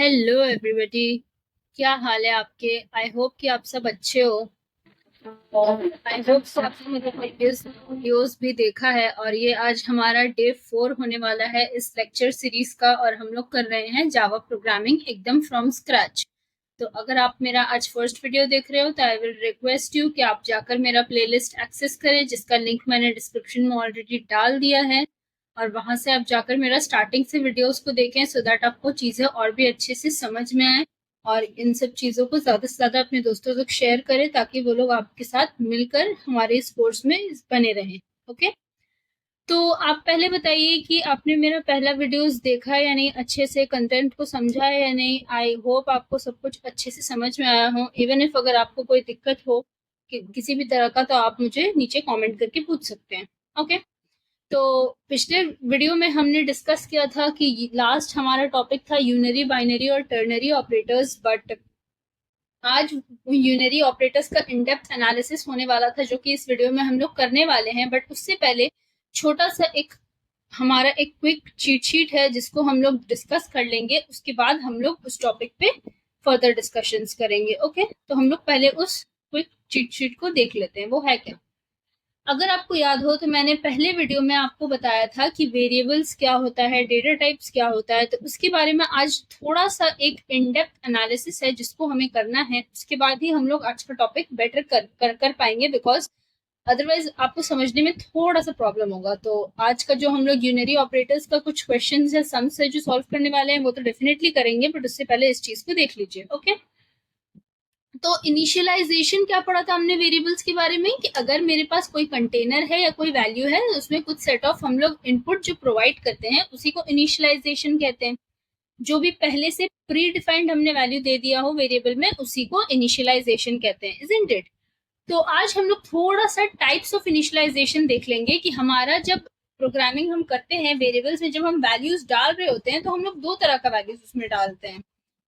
Hello everybody. क्या हाल है आपके? आई होप कि आप सब अच्छे हो। आई होप कि आपने मेरे प्रीवियस वीडियोस भी देखा है और ये आज हमारा डे 4 होने वाला है इस लेक्चर सीरीज का और हम लोग कर रहे हैं जावा प्रोग्रामिंग एकदम फ्रॉम स्क्रैच। तो अगर आप मेरा आज फर्स्ट वीडियो देख रहे हो तो आई विल रिक्वेस्ट यू कि आप जाकर मेरा प्लेलिस्ट एक्सेस करें, जिसका लिंक मैंने डिस्क्रिप्शन में ऑलरेडी डाल दिया है, और वहां से आप जाकर मेरा स्टार्टिंग से वीडियोस को देखें सो दैट आपको चीजें और भी अच्छे से समझ में आए। और इन सब चीजों को ज्यादा से ज्यादा अपने दोस्तों तक शेयर करें ताकि वो लोग आपके साथ मिलकर हमारे इस कोर्स में बने रहें। ओके, तो आप पहले बताइए कि आपने मेरा पहला वीडियोस देखा है या नहीं, अच्छे से कंटेंट को समझा है या नहीं। आई होप आपको सब कुछ अच्छे से समझ में आया हो। इवन इफ अगर आपको कोई दिक्कत हो किसी भी तरह का, तो आप मुझे नीचे कमेंट करके पूछ सकते हैं। ओके, तो पिछले वीडियो में हमने डिस्कस किया था कि लास्ट हमारा टॉपिक था यूनरी, बाइनरी और टर्नरी ऑपरेटर्स, बट आज यूनरी ऑपरेटर्स का इन डेप्थ एनालिसिस होने वाला था जो कि इस वीडियो में हम लोग करने वाले हैं। बट उससे पहले छोटा सा हमारा एक क्विक चीट शीट है जिसको हम लोग डिस्कस कर लेंगे, उसके बाद हम लोग उस टॉपिक पे फर्दर डिस्कशंस करेंगे। ओके, तो हम लोग पहले उस क्विक चीट शीट को देख लेते हैं। वो है क्या? अगर आपको याद हो तो मैंने पहले वीडियो में आपको बताया था कि वेरिएबल्स क्या होता है, डेटा टाइप्स क्या होता है, तो उसके बारे में आज थोड़ा सा एक इन डेप्थ एनालिसिस है जिसको हमें करना है। उसके बाद ही हम लोग आज का टॉपिक बेटर कर पाएंगे, बिकॉज अदरवाइज आपको समझने में थोड़ा सा प्रॉब्लम होगा। तो आज का जो हम लोग यूनरी ऑपरेटर्स का कुछ क्वेश्चंस है, सम्स है जो सॉल्व करने वाले हैं, वो तो डेफिनेटली करेंगे, बट उससे पहले इस चीज को देख लीजिए। ओके, तो इनिशियलाइजेशन क्या पढ़ा था हमने वेरिएबल्स के बारे में, कि अगर मेरे पास कोई कंटेनर है या कोई वैल्यू है, उसमें कुछ सेट ऑफ हम लोग इनपुट जो प्रोवाइड करते हैं उसी को इनिशियलाइजेशन कहते हैं। जो भी पहले से प्री डिफाइंड हमने वैल्यू दे दिया हो वेरिएबल में, उसी को इनिशियलाइजेशन कहते हैं, इजंट इट? तो आज हम लोग थोड़ा सा टाइप्स ऑफ इनिशियलाइजेशन देख लेंगे कि हमारा जब प्रोग्रामिंग हम करते हैं वेरिएबल्स में, जब हम वैल्यूज डाल रहे होते हैं तो हम लोग दो तरह का वैल्यूज उसमें डालते हैं।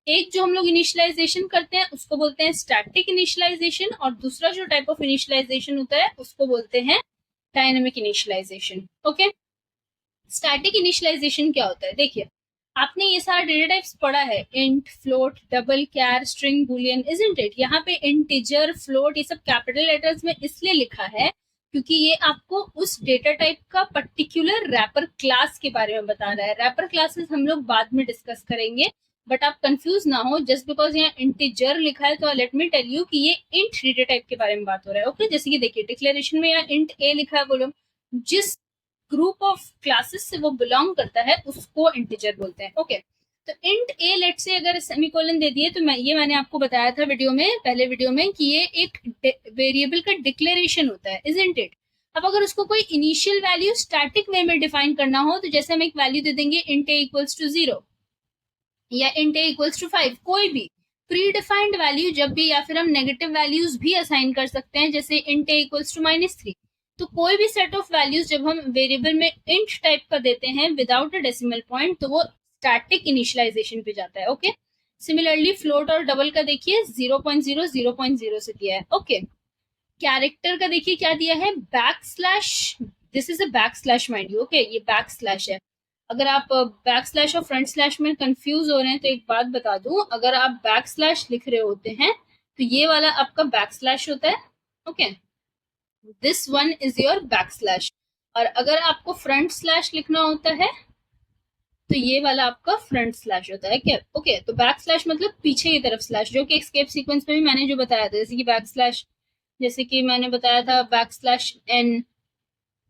एक जो हम लोग इनिशियलाइजेशन करते हैं उसको बोलते हैं स्टैटिक इनिशियलाइजेशन, और दूसरा जो टाइप ऑफ इनिशियलाइजेशन होता है उसको बोलते हैं dynamic initialisation. Okay, static initialisation क्या होता है? देखिए, आपने ये सारा डेटा टाइप्स पढ़ा है, int, float, double, char, string, boolean, isn't it? यहाँ पे इंटीजर, फ्लोट, ये सब कैपिटल लेटर्स में इसलिए लिखा है क्योंकि ये आपको उस डेटा टाइप का पर्टिकुलर रैपर क्लास के बारे में बता रहा है। रैपर क्लासेस हम लोग बाद में डिस्कस करेंगे, बट आप कंफ्यूज ना हो। जस्ट बिकॉज यहाँ इंटीजर लिखा है तो लेट मी टेल यू कि ये इंट डेटा टाइप के बारे में बात हो रहा है। ओके, जैसे कि देखिए डिक्लेरेशन में यहाँ इंट ए लिखा है, बोलो जिस ग्रुप ऑफ क्लासेस से वो बिलोंग करता है उसको इंटीजर बोलते हैं। ओके, तो इंट ए लेट से अगर सेमीकोलन दे दिए तो मैंने आपको बताया था वीडियो में, पहले वीडियो में, कि ये एक वेरिएबल का डिक्लेरेशन होता है, इजंट इट? अब अगर उसको कोई इनिशियल वैल्यू स्टैटिक वे में डिफाइन करना हो तो जैसे हम एक वैल्यू दे देंगे इंट ए इक्वल्स टू 0 या इंट ए इक्वल्स टू 5, कोई भी प्री डिफाइंड वैल्यू जब भी, या फिर हम नेगेटिव वैल्यूज भी असाइन कर सकते हैं जैसे इंट ए इक्वल्स टू -3। तो कोई भी सेट ऑफ वैल्यूज जब हम वेरिएबल में इंट टाइप का देते हैं विदाउट अ डेसिमल पॉइंट, तो वो स्टैटिक इनिशियलाइजेशन पे जाता है। ओके, सिमिलरली फ्लोट और डबल का देखिए 0.0 0.0 से दिया है। ओके, कैरेक्टर का देखिए क्या दिया है, back slash, this is a back slash mind you. Okay, ये बैक स्लैश है। अगर आप बैक स्लैश और फ्रंट स्लैश में कंफ्यूज हो रहे हैं तो एक बात बता दूं, अगर आप बैक स्लैश लिख रहे होते हैं तो ये वाला आपका बैक स्लैश होता है। Okay, this one is your back slash. और अगर आपको फ्रंट स्लैश लिखना होता है तो ये वाला आपका फ्रंट स्लैश होता है। क्या? ओके, तो बैक स्लैश मतलब पीछे की तरफ स्लैश, जो कि एस्केप सीक्वेंस में भी मैंने जो बताया था, जैसे कि बैक स्लैश, जैसे कि मैंने बताया था backslash n,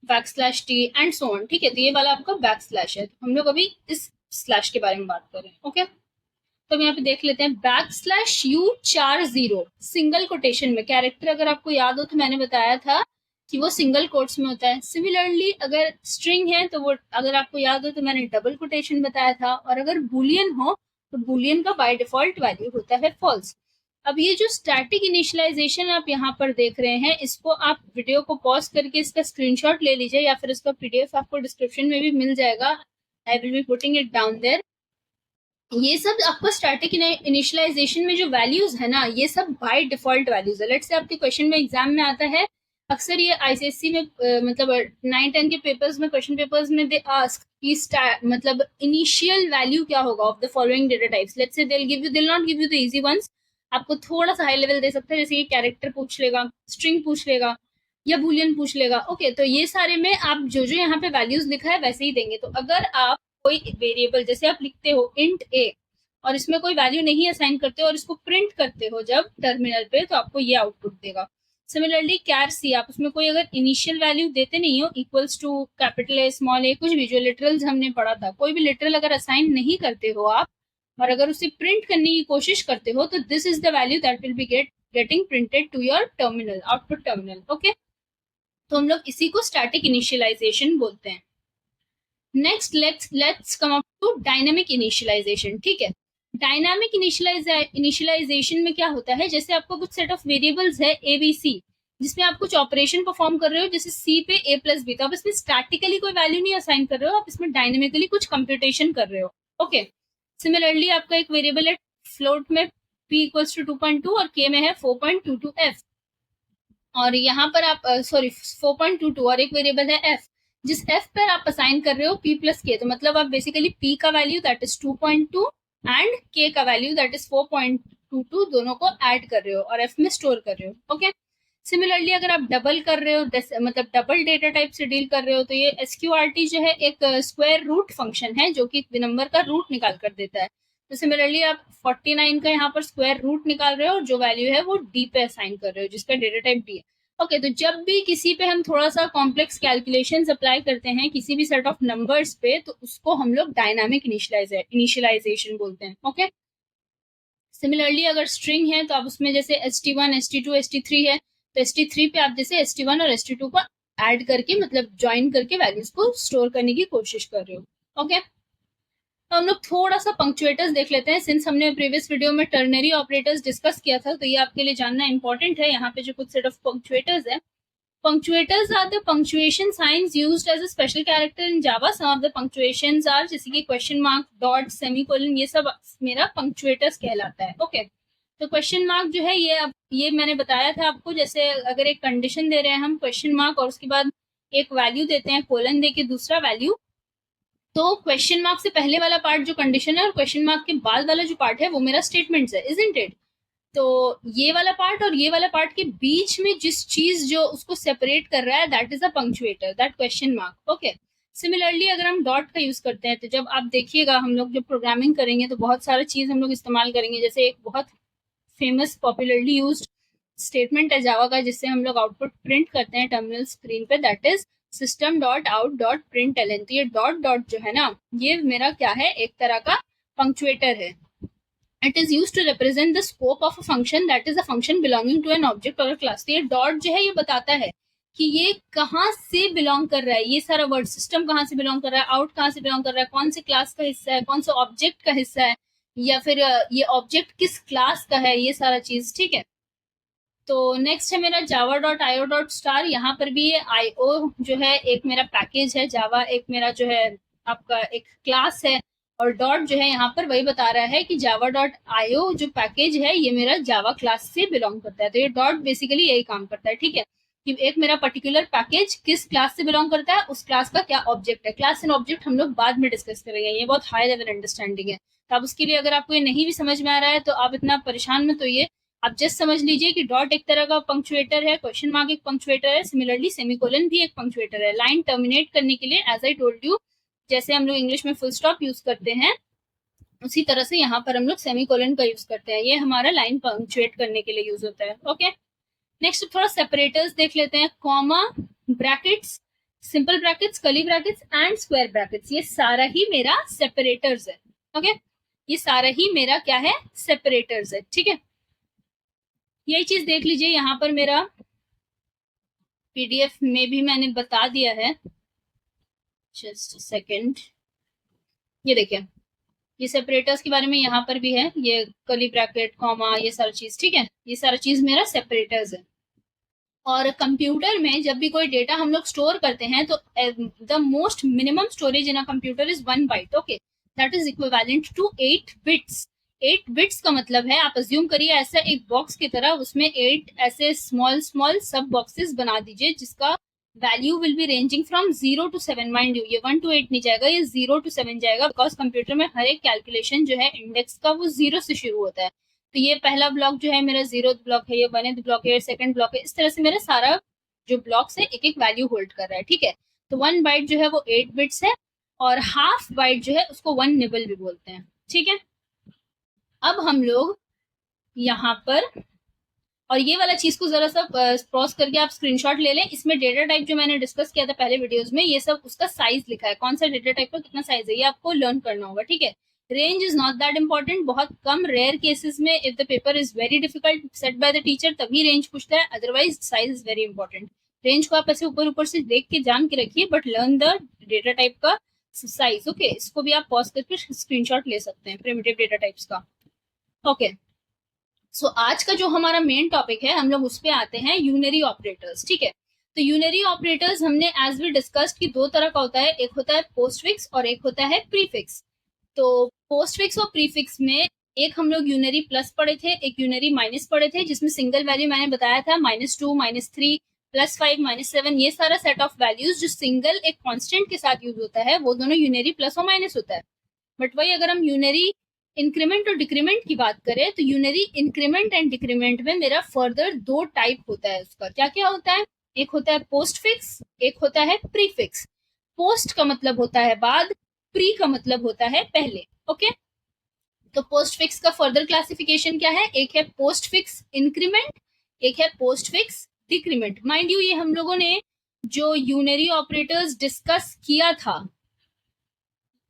backslash t and so on. ठीक है, तो ये वाला आपका बैक स्लैश है। हम लोग अभी इस स्लैश के बारे में बात कर रहे हैं। ओके, तो हम यहाँ पे देख लेते हैं back slash U 40 single quotation में। कैरेक्टर अगर आपको याद हो तो मैंने बताया था कि वो सिंगल कोट्स में होता है। सिमिलरली अगर स्ट्रिंग है तो वो, अगर आपको याद हो तो मैंने डबल कोटेशन बताया था, और अगर बुलियन हो तो बुलियन का बाय डिफॉल्ट वैल्यू होता है फॉल्स। अब ये जो स्टैटिक इनिशियलाइजेशन आप यहाँ पर देख रहे हैं, इसको आप वीडियो को पॉज करके इसका स्क्रीनशॉट ले लीजिए, या फिर इसका पीडीएफ आपको डिस्क्रिप्शन में भी मिल जाएगा। I will be putting it down there. ये सब आपको स्टैटिक इनिशियलाइजेशन में जो वैल्यूज है ना, ये सब बाय डिफॉल्ट वैल्यूज है। लेट्स से आपके क्वेश्चन में एग्जाम में आता है अक्सर ये आईसीएससी में मतलब 9-10 के पेपर्स में, क्वेश्चन पेपर्स में दे आस्क कि मतलब इनिशियल वैल्यू क्या होगा of the following data types. Let's say they'll not give you the easy ones, आपको थोड़ा सा हाई लेवल दे सकते हैं, जैसे ये कैरेक्टर पूछ लेगा, स्ट्रिंग पूछ लेगा, या बूलियन पूछ लेगा। ओके, तो ये सारे में आप जो जो यहाँ पे वैल्यूज लिखा है वैसे ही देंगे। तो अगर आप कोई वेरिएबल जैसे आप लिखते हो इंट ए और इसमें कोई वैल्यू नहीं असाइन करते और इसको प्रिंट करते हो जब टर्मिनल पे, तो आपको ये आउटपुट देगा। सिमिलरली कैर सी, आप उसमें कोई अगर इनिशियल वैल्यू देते नहीं हो, equals to capital A small A, कुछ भी जो लिटरल्स हमने पढ़ा था, कोई भी लिटरल अगर असाइन नहीं करते हो आप और अगर उसे प्रिंट करने की कोशिश करते हो, तो this is the value that will be getting printed to your terminal, output terminal. Okay, तो हम लोग इसी को स्टैटिक इनिशियलाइजेशन बोलते हैं। Next let's come up to dynamic initialisation. ठीक है, डायनामिक इनिशियलाइजेशन में क्या होता है, जैसे आपको कुछ सेट ऑफ वेरिएबल्स है ए बी सी, जिसमें आप कुछ ऑपरेशन परफॉर्म कर रहे हो, जैसे सी पे ए प्लस बी, तो आप इसमें स्टैटिकली कोई वैल्यू नहीं असाइन कर रहे हो, आप इसमें डायनेमिकली कुछ कंप्यूटेशन कर रहे हो। ओके, सिमिलरली आपका एक वेरिएबल है फ्लोट में p इक्वल्स टू 2.2 और k में है 4.22 f, और यहाँ पर आप 4.22 और एक वेरिएबल है f, जिस f पर आप असाइन कर रहे हो p प्लस k, तो मतलब आप बेसिकली p का value that is 2.2 and k का वैल्यू दैट इज 4.22 दोनों को ऐड कर रहे हो और f में स्टोर कर रहे हो। ओके, सिमिलरली अगर आप डबल कर रहे हो, मतलब डबल डेटा टाइप से डील कर रहे हो, तो ये SQRT जो है एक स्क्वायर रूट फंक्शन है जो कि नंबर का रूट निकाल कर देता है। तो सिमिलरली आप 49 का यहाँ पर स्क्वायर रूट निकाल रहे हो और जो वैल्यू है वो डी पे असाइन कर रहे हो, जिसका डेटा टाइप डी है। ओके, तो जब भी किसी पे हम थोड़ा सा कॉम्प्लेक्स कैलकुलेशंस अप्लाई करते हैं किसी भी सेट ऑफ नंबर्स पे, तो उसको हम लोग डायनामिक इनिशियलाइजेशन बोलते हैं। ओके, सिमिलरली अगर स्ट्रिंग है तो आप उसमें जैसे st1 st2 st3 है, तो st3 पे आप जैसे st1 और st2 को ऐड करके, मतलब ज्वाइन करके वैल्यूज को स्टोर करने की कोशिश कर रहे हो। ओके, तो हम लोग थोड़ा सा पंक्चुएटर्स देख लेते हैं। सिंस हमने प्रीवियस वीडियो में टर्नरी ऑपरेटर्स डिस्कस किया था, तो ये आपके लिए जानना इंपॉर्टेंट है। यहाँ पे जो कुछ सेट ऑफ पंक्चुएटर्स है, punctuators are the punctuation signs used as a special character in Java. Some of the punctuations are जैसे कि क्वेश्चन मार्क, डॉट, सेमीकोलन, ये सब मेरा punctuators कहलाता है। ओके, तो क्वेश्चन मार्क जो है ये मैंने बताया था आपको, जैसे अगर एक कंडीशन दे रहे हैं हम क्वेश्चन मार्क और उसके बाद एक वैल्यू देते हैं कोलन दे के दूसरा वैल्यू, तो क्वेश्चन मार्क से पहले वाला पार्ट जो कंडीशन है और क्वेश्चन मार्क के बाद वाला जो पार्ट है वो मेरा स्टेटमेंट्स है, इजंट इट? तो ये वाला पार्ट और ये वाला पार्ट के बीच में जिस चीज जो उसको सेपरेट कर रहा है that is a punctuator, that question mark. Okay, similarly अगर हम डॉट का यूज करते हैं, तो जब आप देखिएगा हम लोग जब प्रोग्रामिंग करेंगे तो बहुत सारी चीज हम लोग इस्तेमाल करेंगे, जैसे एक बहुत फेमस पॉपुलरली यूज्ड स्टेटमेंट है जावा का, जिससे हम लोग आउटपुट प्रिंट करते हैं टर्मिनल स्क्रीन पे, that is system dot out dot print L N. तो ये डॉट डॉट जो है ना, ये मेरा क्या है, एक तरह का पंक्चुएटर है। It is used to represent the scope of a function, that is a function belonging to an object or a class। तो ये डॉट जो है ये बताता है कि ये कहाँ से बिलोंग कर रहा है, ये सारा वर्ड सिस्टम कहाँ से बिलोंग कर रहा है, आउट कहाँ से बिलोंग कर रहा है, कौन से क्लास का हिस्सा है, कौन सा ऑब्जेक्ट का हिस्सा है, या फिर ये ऑब्जेक्ट किस क्लास का है, ये सारा चीज। ठीक है, तो नेक्स्ट है मेरा Java dot IO dot star. यहाँ पर भी ये आईओ जो है एक मेरा पैकेज है, जावा एक मेरा जो है आपका एक क्लास है, और डॉट जो है यहाँ पर वही बता रहा है कि जावा डॉट आईओ जो पैकेज है ये मेरा जावा क्लास से बिलोंग करता है। तो ये डॉट बेसिकली यही काम करता है। ठीक है, कि एक मेरा पर्टिकुलर पैकेज किस क्लास से बिलोंग करता है, उस क्लास का क्या ऑब्जेक्ट है। क्लास एंड ऑब्जेक्ट हम लोग बाद में डिस्कस करेंगे, ये बहुत हाई लेवल अंडरस्टैंडिंग है, तो आप उसके लिए अगर आपको ये नहीं भी समझ में आ रहा है तो आप इतना परेशान मत होइए, आप जस्ट समझ लीजिए कि डॉट एक तरह का पंक्चुएटर है, क्वेश्चन मार्क एक पंक्चुएटर है, सिमिलरली सेमीकोलन भी एक पंक्चुएटर है, लाइन टर्मिनेट करने के लिए। एज आई टोल्ड यू, जैसे हम लोग इंग्लिश में फुल स्टॉप यूज करते हैं उसी तरह से यहाँ पर हम लोग सेमीकोलन का यूज करते हैं, ये हमारा लाइन पंक्चुएट करने के लिए यूज होता है। ओके, नेक्स्ट थोड़ा सेपरेटर्स देख लेते हैं। Comma, brackets, simple brackets, curly brackets and square brackets, ये सारा ही मेरा सेपरेटर्स है। ओके, ये सारा ही मेरा क्या है, सेपरेटर्स है। ठीक है, यही चीज देख लीजिए, यहाँ पर मेरा पीडीएफ में भी मैंने बता दिया है, जस्ट सेकेंड, ये देखिए ये सेपरेटर्स के बारे में यहाँ पर भी है, ये कर्ली ब्रैकेट, कॉमा, ये सारा चीज। ठीक है, ये सारा चीज मेरा सेपरेटर्स है। और कंप्यूटर में जब भी कोई डेटा हम लोग स्टोर करते हैं तो the most minimum storage in a computer is 1 byte. Okay, that is equivalent to 8 bits. 8 bits का मतलब है, आप अज्यूम करिए ऐसा एक बॉक्स की तरह, उसमें 8 ऐसे स्मॉल स्मॉल सब बॉक्सेस बना दीजिए जिसका value will be ranging from 0 to 7। Mind you ये 1 to 8 नहीं जाएगा, ये 0 to 7 जाएगा, बिकॉज कंप्यूटर में हर एक कैलकुलेशन जो है इंडेक्स का वो 0 से शुरू होता है। तो ये पहला ब्लॉक जो है मेरा 0th ब्लॉक है, ये 1th ब्लॉक है, सेकंड ब्लॉक है, इस तरह से मेरा सारा जो ब्लॉक्स है एक एक वैल्यू होल्ड कर रहा है, ठीक है। तो 1 बाइट जो है वो 8 बिट्स है, और हाफ बाइट जो है उसको 1 निबल भी बोलते हैं, ठीक है। अब हम लोग यहाँ पर, और ये वाला चीज को जरा सा क्रॉस करके आप स्क्रीनशॉट ले लें, इसमें डेटा टाइप जो मैंने डिस्कस किया था पहले वीडियोस में, ये सब उसका साइज लिखा है, कौन सा डेटा टाइप का कितना साइज है, ये आपको लर्न करना होगा, ठीक है। Range is not that important, बहुत कम रेयर केसेस में if the paper is very difficult set by the teacher तभी रेंज पूछता है, otherwise size is very important. Range को आप ऐसे ऊपर ऊपर से देख के जान के रखिए, but learn the data type का साइज, ओके। इसको भी आप पॉज करके स्क्रीनशॉट ले सकते हैं प्रिमिटिव डेटा टाइप्स का, ओके। सो आज का जो हमारा मेन टॉपिक है, हम लोग उस पे आते हैं, यूनरी ऑपरेटर्स, ठीक है। तो यूनरी ऑपरेटर्स हमने एज वी डिस्कस्ड कि दो तरह का होता है, एक होता है पोस्टफिक्स और एक होता है प्रीफिक्स। तो पोस्टफिक्स और प्रीफिक्स में एक हम लोग यूनरी प्लस पढ़े थे, एक यूनरी माइनस पढ़े थे, जिसमें सिंगल वैल्यू मैंने बताया था -2 -3 +5 -7, ये सारा सेट ऑफ वैल्यूज जो सिंगल एक कांस्टेंट के साथ यूज होता है वो दोनों यूनरी प्लस और माइनस होता है। बट वही अगर हम यूनरी इंक्रीमेंट और डिक्रीमेंट की बात करें तो यूनरी इंक्रीमेंट एंड डिक्रीमेंट में मेरा फर्दर दो टाइप होता है, उसका क्या क्या होता है, एक होता है पोस्ट फिक्स, एक होता है प्रीफिक्स। पोस्ट का मतलब होता है बाद, प्री का मतलब होता है पहले, ओके। तो पोस्ट फिक्स का फर्दर क्लासिफिकेशन क्या है, एक है पोस्ट फिक्स इंक्रीमेंट, एक है post fix decrement. Mind you ये हम लोगों ने जो यूनरी ऑपरेटर्स डिस्कस किया था,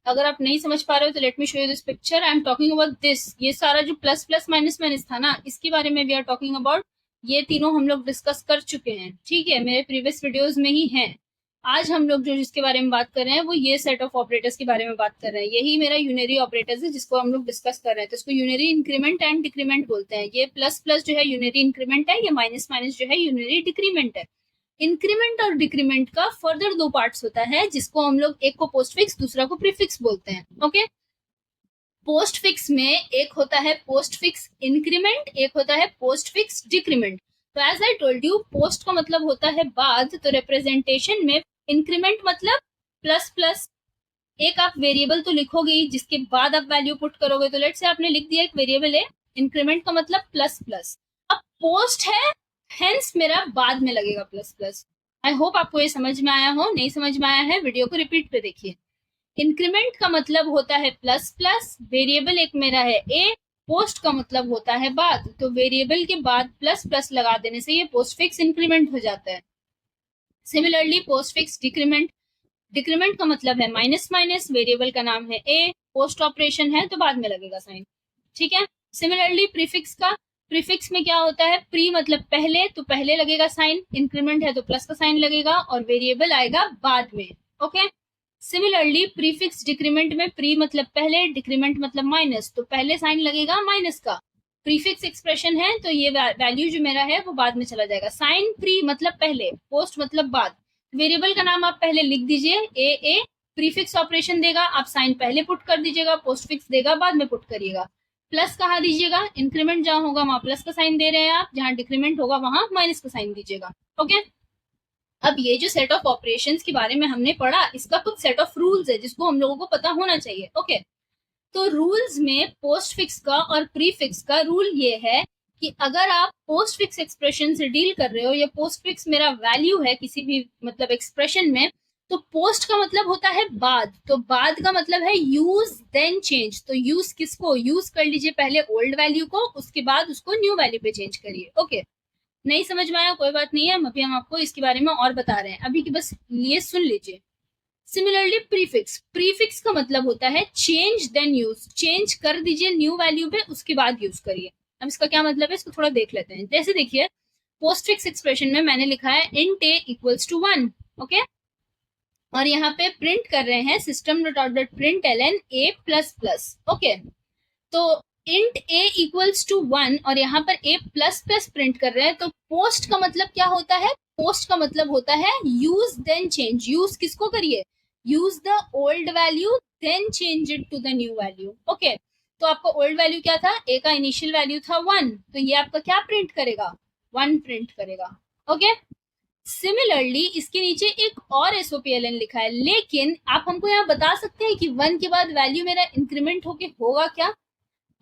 अगर आप नहीं समझ पा रहे हो तो let me show you this picture, I am talking about this, ये सारा जो प्लस प्लस माइनस माइनस था ना, इसके बारे में वी आर टॉकिंग अबाउट, ये तीनों हम लोग डिस्कस कर चुके हैं, ठीक है, मेरे प्रीवियस वीडियोस में ही हैं। आज हम लोग जो जिसके बारे में बात कर रहे हैं वो ये सेट ऑफ ऑपरेटर्स के बारे में बात कर रहे हैं, यही मेरा यूनरी ऑपरेटर्स है जिसको हम लोग डिस्कस कर रहे हैं। तो इसको यूनरी इंक्रीमेंट एंड डिक्रीमेंट बोलते हैं। ये प्लस प्लस जो है यूनरी इंक्रीमेंट है, ये माइनस माइनस जो है यूनरी डिक्रीमेंट है। इंक्रीमेंट और डिक्रीमेंट का फर्दर दो पार्ट्स होता है, जिसको हम लोग एक को पोस्टफिक्स दूसरा को प्रीफिक्स बोलते हैं, ओके। पोस्टफिक्स में एक होता है पोस्टफिक्स इंक्रीमेंट, एक होता है पोस्टफिक्स डिक्रीमेंट। तो as I told you, post का मतलब होता है बाद, तो रिप्रेजेंटेशन में इंक्रीमेंट मतलब प्लस प्लस, एक आप वेरिएबल तो लिखोगे ही जिसके बाद आप वैल्यू पुट करोगे, तो लेट से आपने लिख दिया एक वेरिएबल है, इंक्रीमेंट का मतलब प्लस प्लस। अब पोस्ट है, हेंस मेरा बाद में लगेगा प्लस प्लस। आई होप आपको ये समझ में आया हो, नहीं समझ में आया है वीडियो को रिपीट पे देखिए। इंक्रीमेंट का मतलब होता है प्लस प्लस, वेरिएबल एक मेरा है ए, पोस्ट का मतलब होता है बाद, तो वेरिएबल के बाद प्लस प्लस लगा देने से ये पोस्टफिक्स इंक्रीमेंट हो जाता है। सिमिलरली पोस्टफिक्स डिक्रीमेंट, डिक्रीमेंट का मतलब है माइनस माइनस, वेरिएबल का नाम है ए, पोस्ट ऑपरेशन है तो बाद में लगेगा साइन, ठीक है। सिमिलरली प्रीफिक्स का, प्रीफिक्स में क्या होता है, प्री मतलब पहले, तो पहले लगेगा साइन, इंक्रीमेंट है तो प्लस का साइन लगेगा, और वेरिएबल आएगा बाद में, ओके। सिमिलरली प्रीफिक्स डिक्रीमेंट में प्री मतलब पहले, डिक्रीमेंट मतलब माइनस, तो पहले साइन लगेगा माइनस का, प्रीफिक्स एक्सप्रेशन है तो ये वैल्यू जो मेरा है वो बाद में चला जाएगा। साइन प्री मतलब पहले, पोस्ट मतलब बाद, वेरिएबल का नाम आप पहले लिख दीजिए ए, प्रीफिक्स ऑपरेशन देगा, आप साइन पहले पुट कर दीजिएगा, पोस्टफिक्स देगा बाद में पुट करिएगा। प्लस कहाँ दीजिएगा, इंक्रीमेंट जहां होगा वहां प्लस का साइन दे रहे हैं आप, जहां डिक्रीमेंट होगा वहां माइनस का साइन दीजिएगा, ओके। अब ये जो सेट ऑफ ऑपरेशंस के बारे में हमने पढ़ा, इसका कुछ सेट ऑफ रूल्स है जिसको हम लोगों को पता होना चाहिए, ओके। तो रूल्स में पोस्ट फिक्स का और प्री फिक्स का रूल ये है कि अगर आप पोस्ट फिक्स एक्सप्रेशन से डील कर रहे हो, या पोस्ट फिक्स मेरा वैल्यू है किसी भी मतलब एक्सप्रेशन में, तो पोस्ट का मतलब होता है बाद, तो बाद का मतलब है यूज देन चेंज। तो यूज किसको, यूज कर लीजिए पहले ओल्ड वैल्यू को, उसके बाद उसको न्यू वैल्यू पे चेंज करिए, ओके। नहीं समझ में आया कोई बात नहीं है, अभी हम आपको इसके बारे में और बता रहे हैं, अभी की बस ये सुन लीजिए। सिमिलरली प्रीफिक्स, प्रीफिक्स का मतलब होता है चेंज देन यूज, चेंज कर दीजिए न्यू वैल्यू पे, उसके बाद यूज करिए। अब इसका क्या मतलब है, इसको थोड़ा देख लेते हैं। जैसे देखिए पोस्टफिक्स एक्सप्रेशन में मैंने लिखा है int a equals to 1, okay, और यहाँ पे प्रिंट कर रहे हैं system dot out dot print ln a plus plus, okay. तो int a इक्वल्स टू 1 और यहाँ पर a प्लस प्लस प्रिंट कर रहे हैं, तो पोस्ट का मतलब क्या होता है, पोस्ट का मतलब होता है यूज देन चेंज। यूज किसको करिए, use the old value then change it to the new value, okay. तो आपका ओल्ड वैल्यू क्या था, ए का इनिशियल वैल्यू था 1, तो ये आपका क्या प्रिंट करेगा, 1 प्रिंट करेगा। ओके, सिमिलरली इसके नीचे एक और एसओपीएलएन लिखा है, लेकिन आप हमको यहाँ बता सकते हैं कि 1 के बाद वैल्यू मेरा इंक्रीमेंट होके होगा क्या।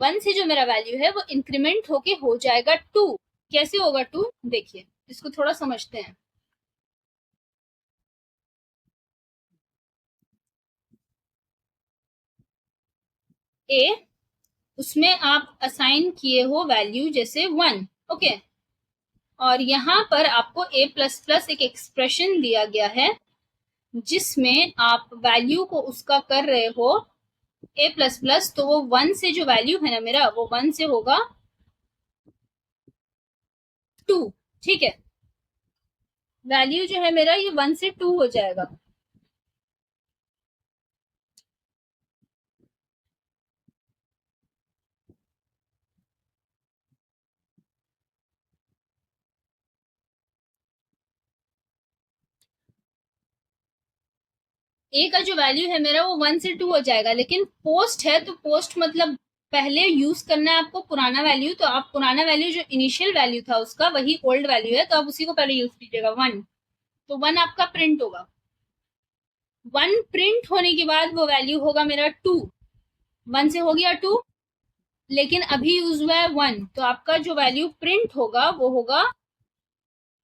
1 से जो मेरा वैल्यू है वो इंक्रीमेंट होके हो जाएगा 2। कैसे होगा 2, देखिए इसको थोड़ा समझते हैं। ए, उसमें आप असाइन किए हो वैल्यू जैसे 1, ओके, और यहाँ पर आपको ए प्लस प्लस एक एक्सप्रेशन दिया गया है जिसमें आप वैल्यू को उसका कर रहे हो ए प्लस प्लस, तो वो 1 से जो वैल्यू है ना मेरा, वो 1 से होगा 2। ठीक है, वैल्यू जो है मेरा ये 1 से 2 हो जाएगा। ए का जो वैल्यू है मेरा वो 1 से 2 हो जाएगा, लेकिन पोस्ट है तो पोस्ट मतलब पहले यूज करना है आपको पुराना वैल्यू, तो आप पुराना वैल्यू जो इनिशियल वैल्यू था उसका वही ओल्ड वैल्यू है, तो आप उसी को पहले यूज कीजिएगा 1, तो 1 आपका प्रिंट होगा। 1 प्रिंट होने के बाद वो वैल्यू होगा मेरा 2, 1 से हो गया 2, लेकिन अभी यूज हुआ है 1, तो आपका जो वैल्यू प्रिंट होगा वो होगा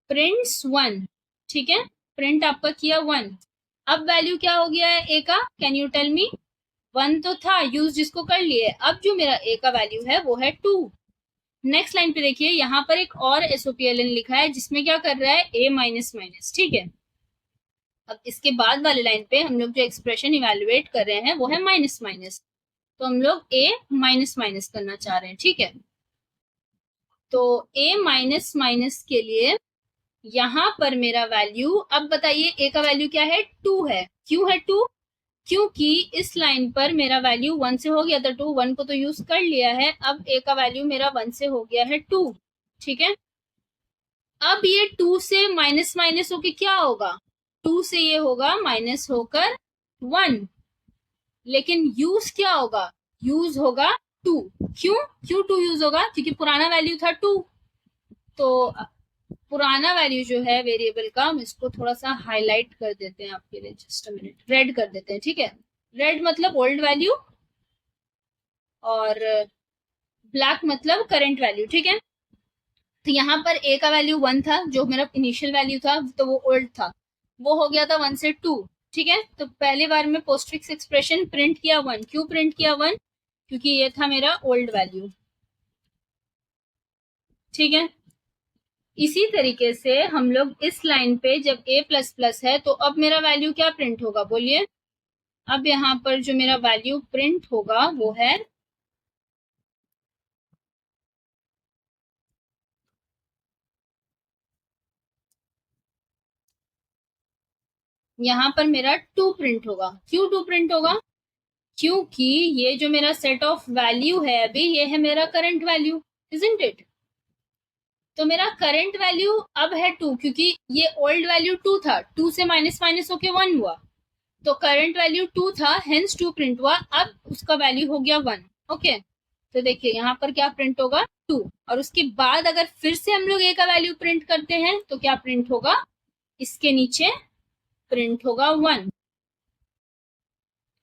प्रिंट्स 1। ठीक है, प्रिंट आपका किया 1, अब वैल्यू क्या हो गया है ए का, कैन यू टेल मी। 1 तो था यूज जिसको कर लिए, अब जो मेरा ए का वैल्यू है वो है 2। नेक्स्ट लाइन पे देखिए, यहाँ पर एक और एसओपीएलएन लिखा है जिसमें क्या कर रहा है, ए माइनस माइनस। ठीक है, अब इसके बाद वाले लाइन पे हम लोग जो एक्सप्रेशन इवेलुएट कर रहे हैं वो है माइनस माइनस, तो हम लोग ए माइनस माइनस करना चाह रहे हैं। ठीक है, तो ए माइनस माइनस के लिए यहाँ पर मेरा वैल्यू, अब बताइए ए का वैल्यू क्या है, 2 है। क्यों है 2, क्योंकि इस लाइन पर मेरा वैल्यू 1 से हो गया था 2, 1 को तो यूज कर लिया है, अब ए का वैल्यू मेरा 1 से हो गया है 2। ठीक है, अब ये 2 से माइनस माइनस होके क्या होगा, 2 से ये होगा माइनस होकर 1, लेकिन यूज क्या होगा, यूज होगा 2। क्यों, क्यों 2 यूज होगा, क्योंकि पुराना वैल्यू था 2, तो पुराना वैल्यू जो है वेरिएबल का, हम इसको थोड़ा सा हाईलाइट कर देते हैं आपके लिए, जस्ट अ मिनट, रेड कर देते हैं। ठीक है, रेड मतलब ओल्ड वैल्यू और ब्लैक मतलब करंट वैल्यू। ठीक है, तो यहाँ पर ए का वैल्यू 1 था जो मेरा इनिशियल वैल्यू था, तो वो ओल्ड था, वो हो गया था 1 से 2। ठीक है, तो पहले बार में पोस्टफिक्स एक्सप्रेशन प्रिंट किया 1, क्यों प्रिंट किया 1, क्योंकि ये था मेरा ओल्ड वैल्यू। ठीक है, इसी तरीके से हम लोग इस लाइन पे जब a प्लस प्लस है तो अब मेरा वैल्यू क्या प्रिंट होगा, बोलिए। अब यहाँ पर जो मेरा वैल्यू प्रिंट होगा वो है, यहाँ पर मेरा 2 प्रिंट होगा। क्यों 2 प्रिंट होगा, क्योंकि ये जो मेरा सेट ऑफ वैल्यू है अभी, ये है मेरा करंट वैल्यू, इजंट इट। तो मेरा करंट वैल्यू अब है 2, क्योंकि ये ओल्ड वैल्यू 2 था, 2 से माइनस माइनस होके 1 हुआ, तो करंट वैल्यू 2 था, हेंस 2 प्रिंट हुआ, अब उसका वैल्यू हो गया 1। ओके, तो देखिए यहाँ पर क्या प्रिंट होगा, 2, और उसके बाद अगर फिर से हम लोग ए का वैल्यू प्रिंट करते हैं तो क्या प्रिंट होगा, इसके नीचे प्रिंट होगा 1।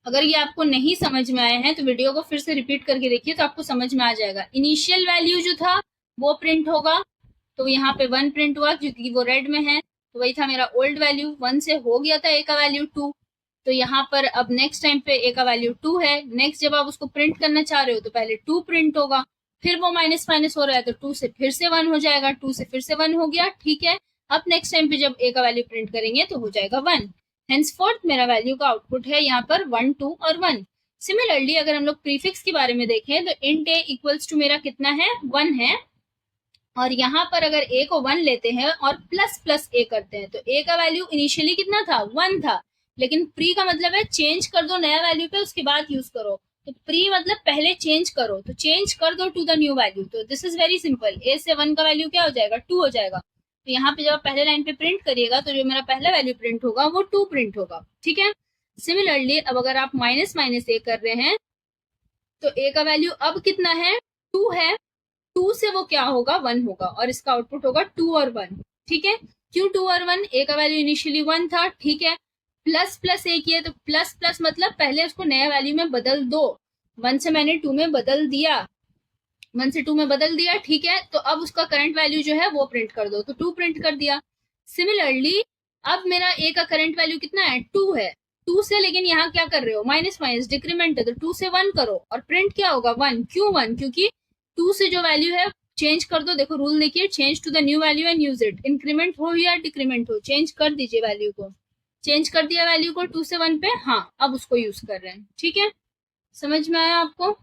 अगर ये आपको नहीं समझ में आया है तो वीडियो को फिर से रिपीट करके देखिए तो आपको समझ में आ जाएगा। इनिशियल वैल्यू जो था वो प्रिंट होगा, तो यहाँ पे 1 प्रिंट हुआ क्योंकि वो रेड में है, तो वही था मेरा ओल्ड वैल्यू, 1 से हो गया था ए का वैल्यू 2, तो यहाँ पर अब नेक्स्ट टाइम पे ए का वैल्यू 2 है, नेक्स्ट जब आप उसको प्रिंट करना चाह रहे हो तो पहले 2 प्रिंट होगा, फिर वो माइनस माइनस हो रहा है तो 2 से फिर से 1 हो जाएगा, 2 से फिर से 1 हो गया। ठीक है, अब नेक्स्ट टाइम पे जब ए का वैल्यू प्रिंट करेंगे तो हो जाएगा 1। हेंसफोर्थ मेरा वैल्यू का आउटपुट है यहाँ पर 1, 2 और 1। सिमिलरली अगर हम लोग प्रीफिक्स के बारे में देखें तो इंट ए इक्वल्स टू मेरा कितना है, 1 है, और यहाँ पर अगर ए को 1 लेते हैं और प्लस प्लस ए करते हैं तो ए का वैल्यू इनिशियली कितना था, 1 था, लेकिन प्री का मतलब है चेंज कर दो नया वैल्यू पे उसके बाद यूज करो, तो प्री मतलब पहले चेंज करो, तो चेंज कर दो टू द न्यू वैल्यू, तो दिस इज वेरी सिंपल, ए से 1 का वैल्यू क्या हो जाएगा, 2 हो जाएगा, तो यहाँ पे जब आप पहले लाइन पे प्रिंट करिएगा तो जो मेरा पहला वैल्यू प्रिंट होगा वो 2 प्रिंट होगा। ठीक है, सिमिलरली अब अगर आप माइनस माइनस ए कर रहे हैं तो ए का वैल्यू अब कितना है, 2 है, 2 से वो क्या होगा, 1 होगा, और इसका आउटपुट होगा 2 और 1। ठीक है, क्यों 2 और 1, ए का वैल्यू इनिशियली 1 था, ठीक है, प्लस प्लस ए किया तो प्लस प्लस मतलब पहले उसको नया वैल्यू में बदल दो, 1 से मैंने 2 में बदल दिया, 1 से 2 में बदल दिया, ठीक है, तो अब उसका करंट वैल्यू जो है वो प्रिंट कर दो, तो 2 प्रिंट कर दिया। सिमिलरली अब मेरा ए का करंट वैल्यू कितना है, 2 है, 2 से, लेकिन यहाँ क्या कर रहे हो, माइनस माइनस डिक्रीमेंट है, तो 2 से 1 करो और प्रिंट क्या होगा, 1। क्यों 1, क्योंकि 2 से जो वैल्यू है चेंज कर दो, देखो रूल देखिए, change to the new value and use it, increment हो या डिक्रीमेंट हो, चेंज कर दीजिए वैल्यू को, चेंज कर दिया वैल्यू को 2 से 1 पे, हाँ अब उसको यूज कर रहे हैं। ठीक है, समझ में आया आपको,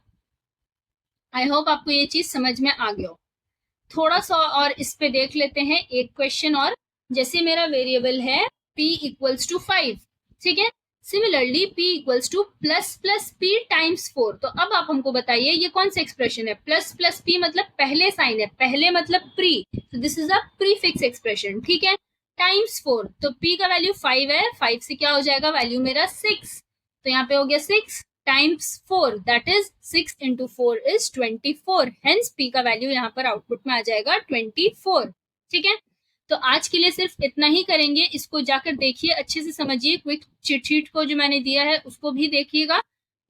आई होप आपको ये चीज समझ में आ गया हो। थोड़ा सा और इस पे देख लेते हैं एक क्वेश्चन और, जैसे मेरा वेरिएबल है p इक्वल्स टू 5, ठीक है, similarly p equals two plus plus p times 4, तो अब आप हमको बताइए ये कौन सा एक्सप्रेशन है, प्लस प्लस p मतलब पहले साइन है, पहले मतलब प्री, तो this is a prefix expression, ठीक है, टाइम्स 4, तो p का वैल्यू 5 है, 5 से क्या हो जाएगा वैल्यू मेरा 6, तो यहाँ पे हो गया 6 times 4, that is 6 into 4 is 24, hence p का वैल्यू यहाँ पर आउटपुट में आ जाएगा 24। ठीक है, तो आज के लिए सिर्फ इतना ही करेंगे, इसको जाकर देखिए, अच्छे से समझिए, क्विक चिट शीट को जो मैंने दिया है उसको भी देखिएगा,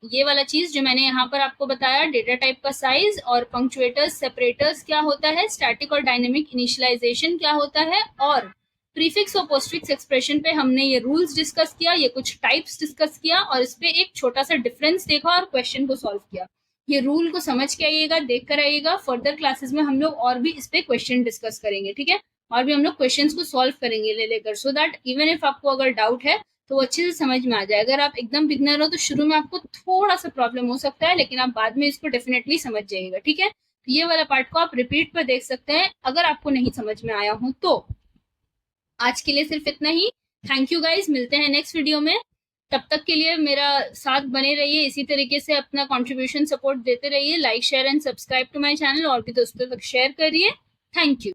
ये वाला चीज जो मैंने यहाँ पर आपको बताया, डेटा टाइप का साइज और पंक्चुएटर्स सेपरेटर्स क्या होता है, स्टैटिक और डायनेमिक इनिशियलाइजेशन क्या होता है, और प्रीफिक्स और पोस्टफिक्स एक्सप्रेशन पे हमने ये रूल्स डिस्कस किया, ये कुछ टाइप्स डिस्कस किया, और इस पे एक छोटा सा डिफरेंस देखा और क्वेश्चन को सॉल्व किया। ये रूल को समझ के आइएगा, देख कर आइएगा, फर्दर क्लासेस में हम लोग और भी इस पे क्वेश्चन डिस्कस करेंगे, ठीक है, और भी हम लोग क्वेश्चंस को सॉल्व करेंगे ले लेकर, सो दैट इवन इफ आपको अगर डाउट है तो वो अच्छे से समझ में आ जाए। अगर आप एकदम बिगनर हो तो शुरू में आपको थोड़ा सा प्रॉब्लम हो सकता है, लेकिन आप बाद में इसको डेफिनेटली समझ जाइएगा। ठीक है, ये वाला पार्ट को आप रिपीट पर देख सकते हैं अगर आपको नहीं समझ में आया हो तो। आज के लिए सिर्फ इतना ही, थैंक यू गाइज, मिलते हैं नेक्स्ट वीडियो में, तब तक के लिए मेरा साथ बने रहिए, इसी तरीके से अपना कंट्रीब्यूशन सपोर्ट देते रहिए, like share and subscribe to my channel, और भी दोस्तों तक शेयर करिए, थैंक यू।